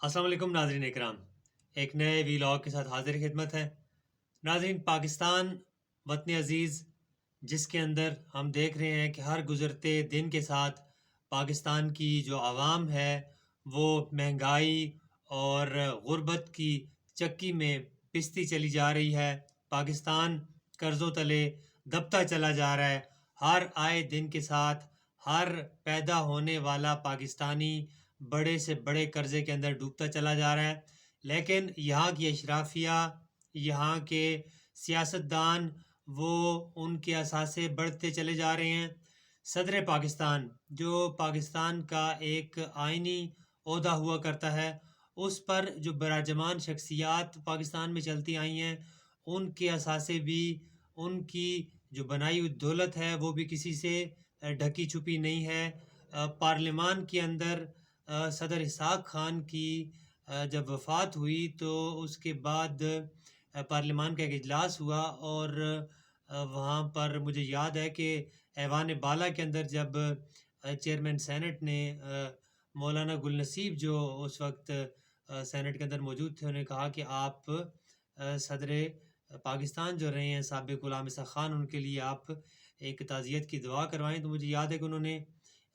अस्सलाम वालेकुम नाज़रीन इकराम। एक नए वीलॉग के साथ हाजिर खिदमत है। नाज़रीन, पाकिस्तान वतन अज़ीज़ जिसके अंदर हम देख रहे हैं कि हर गुज़रते दिन के साथ पाकिस्तान की जो आवाम है वो महंगाई और गुर्बत की चक्की में पिसती चली जा रही है। पाकिस्तान कर्ज़ों तले दबता चला जा रहा है। हर आए दिन के साथ हर पैदा होने वाला पाकिस्तानी बड़े से बड़े कर्ज़े के अंदर डूबता चला जा रहा है। लेकिन यहाँ की अशराफिया, यहाँ के सियासतदान वो उनके असासे बढ़ते चले जा रहे हैं। सदर पाकिस्तान जो पाकिस्तान का एक आइनी ओहदा हुआ करता है, उस पर जो बराजमान शख्सियात पाकिस्तान में चलती आई हैं, उनके असासे भी, उनकी जो बनाई हुई दौलत है वो भी किसी से ढकी छुपी नहीं है। पार्लियामान के अंदर सदर इसहाक खान की जब वफ़ात हुई तो उसके बाद पार्लियामान का एक इजलास हुआ और वहाँ पर मुझे याद है कि ऐवान बाला के अंदर जब चेयरमैन सेनेट ने मौलाना गुल नसीब जो उस वक्त सेनेट के अंदर मौजूद थे, उन्होंने कहा कि आप सदर पाकिस्तान जो रहे हैं साबिक़ ग़ुलाम इसा ख़ान, उनके लिए आप एक ताज़ियत की दुआ करवाएं। तो मुझे याद है कि उन्होंने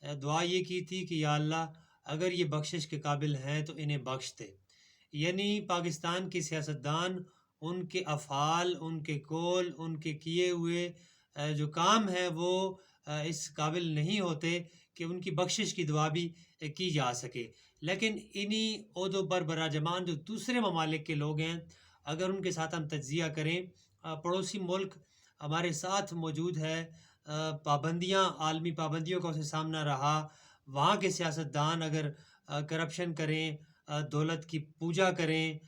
दुआ ये की थी कि या अल्लाह, अगर ये बख्शिश के काबिल हैं तो इन्हें बख्श दे। यानी पाकिस्तान के सियासतदान, उनके अफ़ाल, उनके कौल, उनके किए हुए जो काम हैं वो इस काबिल नहीं होते कि उनकी बख्शिश की दुआ भी की जा सके। लेकिन इन्हीं ओहदों पर बराजमान जो दूसरे ममालिक के लोग हैं, अगर उनके साथ हम तज्ज़िया करें, पड़ोसी मुल्क हमारे साथ मौजूद है, पाबंदियाँ, आलमी पाबंदियों का उसे सामना रहा, वहाँ के सियासतदान अगर करप्शन करें, दौलत की पूजा करें,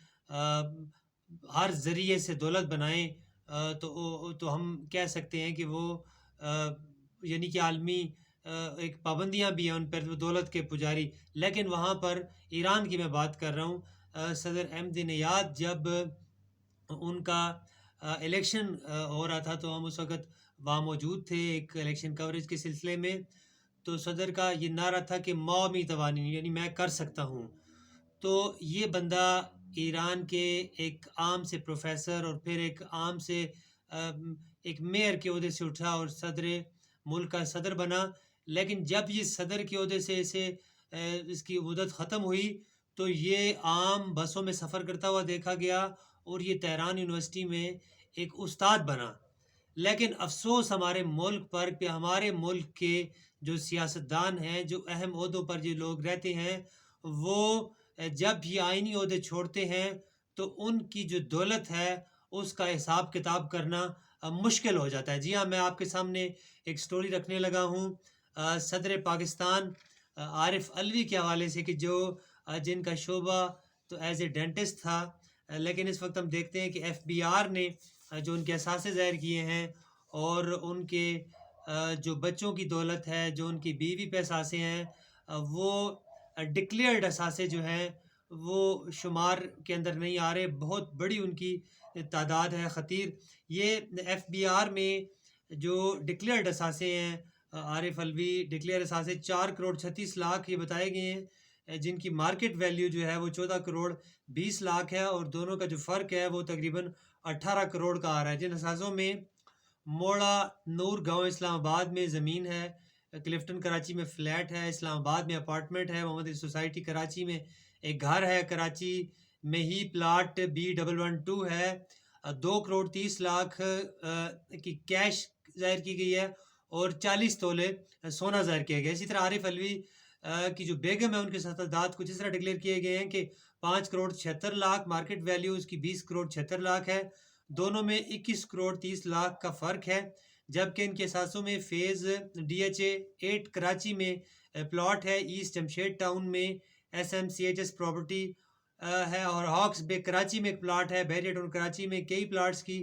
हर ज़रिए से दौलत बनाएँ, तो हम कह सकते हैं कि वो यानी कि आलमी एक पाबंदियाँ भी हैं उन पर, वो दौलत के पुजारी। लेकिन वहाँ पर ईरान की मैं बात कर रहा हूँ, सदर अहमदिनेजाद जब उनका इलेक्शन हो रहा था तो हम उस वक़्त वहाँ मौजूद थे एक इलेक्शन कवरेज के सिलसिले में। तो सदर का ये नारा था कि मौमी तवानी, यानी मैं कर सकता हूँ। तो ये बंदा ईरान के एक आम से प्रोफ़ेसर और फिर एक आम से एक मेयर के ओहदे से उठा और सदर मुल्क का सदर बना। लेकिन जब ये सदर के ओहदे से इसे इसकी मुद्दत ख़त्म हुई तो ये आम बसों में सफ़र करता हुआ देखा गया और ये तेहरान यूनिवर्सिटी में एक उस्ताद बना। लेकिन अफ़सोस हमारे मुल्क पर कि हमारे मुल्क के जो सियासतदान हैं, जो अहम ओहदों पर जो लोग रहते हैं, वो जब ये आइनी ओहदे छोड़ते हैं तो उनकी जो दौलत है उसका हिसाब किताब करना मुश्किल हो जाता है। जी हाँ, मैं आपके सामने एक स्टोरी रखने लगा हूँ सदर पाकिस्तान आरिफ अलवी के हवाले से कि जो जिनका शोबा तो एज़ ए डेंटिस्ट था, लेकिन इस वक्त हम देखते हैं कि एफबीआर ने जो उनके असासे ज़ाहिर किए हैं और उनके जो बच्चों की दौलत है, जो उनकी बीवी पे असासे हैं, वो डिक्लेयर्ड असासे जो हैं वो शुमार के अंदर नहीं आ रहे। बहुत बड़ी उनकी तादाद है ख़तीर। ये एफबीआर में जो डिक्लेयर्ड असासे हैं, आरिफ अलवी डिक्लेयर असासे 4 करोड़ 36 लाख ये बताए गए हैं, जिनकी मार्केट वैल्यू जो है वो 14 करोड़ 20 लाख है और दोनों का जो फ़र्क है वो तकरीबन 18 करोड़ का आ रहा है। जिन असासों में मोड़ा नूर गाँव इस्लामाबाद में ज़मीन है, क्लिफ्टन कराची में फ्लैट है, इस्लामाबाद में अपार्टमेंट है, मोहम्मद सोसाइटी कराची में एक घर है, कराची में ही प्लाट B112 है। 2 करोड़ 30 लाख की कैश ज़ाहिर की गई है और 40 तोले सोना ज़ाहिर किया गया है। इसी तरह आरिफ अलवी की जो बेगम है उनके सतरदात कुछ इस तरह डिक्लेयर किए गए हैं कि 5 करोड़ 76 लाख मार्केट वैल्यू उसकी 20 करोड़ 76 लाख है। दोनों में 21 करोड़ 30 लाख का फ़र्क है। जबकि इनके असासों में फ़ेज़ DHA 8 कराची में प्लॉट है, ईस्ट जमशेद टाउन में SMCHS प्रॉपर्टी है और हॉक्स बे कराची में एक प्लाट है, बैरियर टाउन कराची में कई प्लाट्स की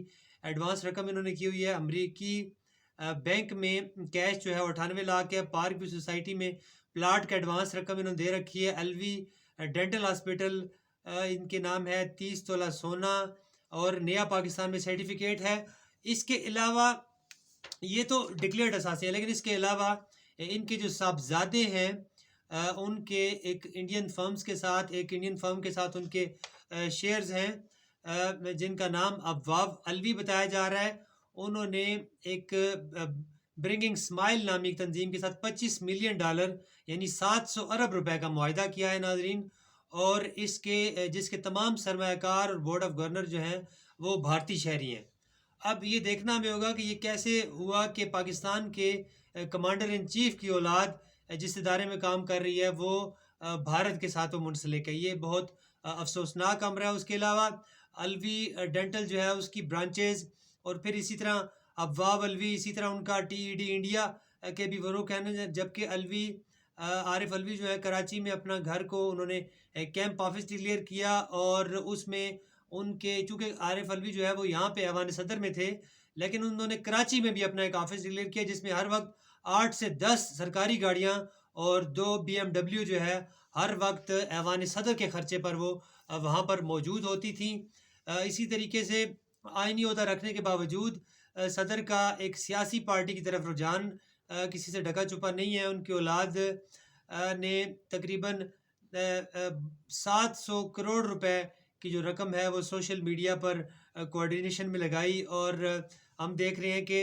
एडवांस रकम इन्होंने की हुई है। अमरीकी बैंक में कैश जो है 98 लाख है। पार्क व्यू सोसाइटी में प्लाट का एडवांस रकम इन्होंने दे रखी है। एलवी डेंटल हॉस्पिटल इनके नाम है, 30 तोला सोना और नया पाकिस्तान में सर्टिफिकेट है। इसके अलावा ये तो डिक्लेयर्ड असासे हैं, लेकिन इसके अलावा इनके जो साहबजादे हैं ان کے ایک انڈین فرم کے ساتھ ان کے شیئرز ہیں جن کا نام ابواب الوی بتایا جا رہا ہے. انہوں نے ایک برنگنگ اسمائل نامی ایک تنظیم کے ساتھ $25 ملین یعنی 700 ارب روپے کا معاہدہ کیا ہے ناظرین. اور جس کے تمام سرمایہ کار اور بورڈ آف گورنر جو ہیں وہ بھارتی شہری ہیں. اب یہ دیکھنا ہمیں ہوگا کہ یہ کیسے ہوا کہ پاکستان کے کمانڈر ان چیف کی اولاد جس ادارے میں کام کر رہی ہے وہ بھارت کے ساتھ وہ منسلک ہے. یہ بہت افسوسناک امر ہے. اس کے علاوہ الوی ڈینٹل جو ہے اس کی برانچز اور پھر اسی طرح ابواب الوی، اسی طرح ان کا ٹی ای ڈی انڈیا کے بھی وہ رخ ہے. جبکہ عارف الوی جو ہے کراچی میں اپنا گھر کو انہوں نے کیمپ آفس ڈکلیئر کیا اور اس میں ان کے چونکہ عارف الوی جو ہے وہ یہاں پہ ایوان صدر میں تھے لیکن انہوں نے کراچی میں بھی اپنا ایک آفس ڈکلیئر کیا جس میں ہر وقت 8 سے 10 سرکاری گاڑیاں اور 2 BMW جو ہے ہر وقت ایوان صدر کے خرچے پر وہ وہاں پر موجود ہوتی تھیں. اسی طریقے سے آئینی عہدہ رکھنے کے باوجود صدر کا ایک سیاسی پارٹی کی طرف رجحان کسی سے ڈھکا چھپا نہیں ہے. ان کی اولاد نے تقریباً 700 کروڑ روپے کی جو رقم ہے وہ سوشل میڈیا پر کوارڈینیشن میں لگائی. اور ہم دیکھ رہے ہیں کہ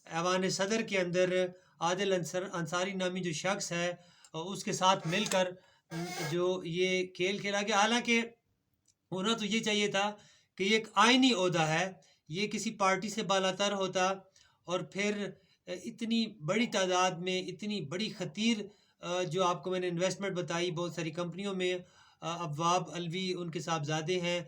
ایوان صدر کے اندر عادل انصاری نامی جو شخص ہے اس کے ساتھ مل کر جو یہ کھیل کھیلا گیا. حالانکہ ہونا تو یہ چاہیے تھا کہ یہ ایک آئینی عہدہ ہے، یہ کسی پارٹی سے بالاتر ہوتا اور پھر اتنی بڑی تعداد میں اتنی بڑی خطیر جو آپ کو میں نے انویسٹمنٹ بتائی بہت ساری کمپنیوں میں. ابواب الوی ان کے صاحبزادے ہیں،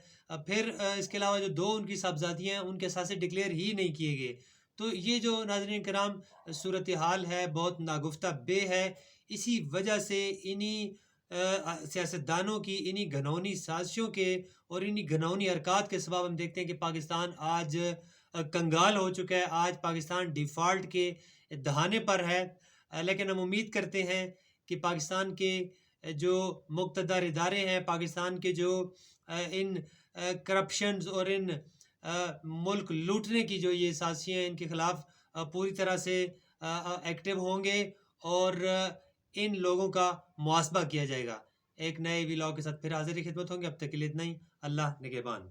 پھر اس کے علاوہ جو 2 ان کی صاحبزادیاں ہیں ان کے اثاثے ڈکلیئر ہی نہیں کیے گئے. تو یہ جو ناظرین کرام صورتحال ہے بہت ناگفتہ بے ہے. اسی وجہ سے انہی سیاستدانوں کی انہی گھنونی سازشوں کے اور انہی گھنونی حرکات کے سبب ہم دیکھتے ہیں کہ پاکستان آج کنگال ہو چکا ہے. آج پاکستان ڈیفالٹ کے دہانے پر ہے. لیکن ہم امید کرتے ہیں کہ پاکستان کے جو مقتدر ادارے ہیں، پاکستان کے جو ان کرپشنز اور ان ملک لوٹنے کی جو یہ سازشیں ہیں ان کے خلاف پوری طرح سے ایکٹیو ہوں گے اور ان لوگوں کا محاسبہ کیا جائے گا. ایک نئے ویلاگ کے ساتھ پھر حاضر خدمت ہوں گے. اب تک کے لیے اتنا ہی. اللہ نگہبان.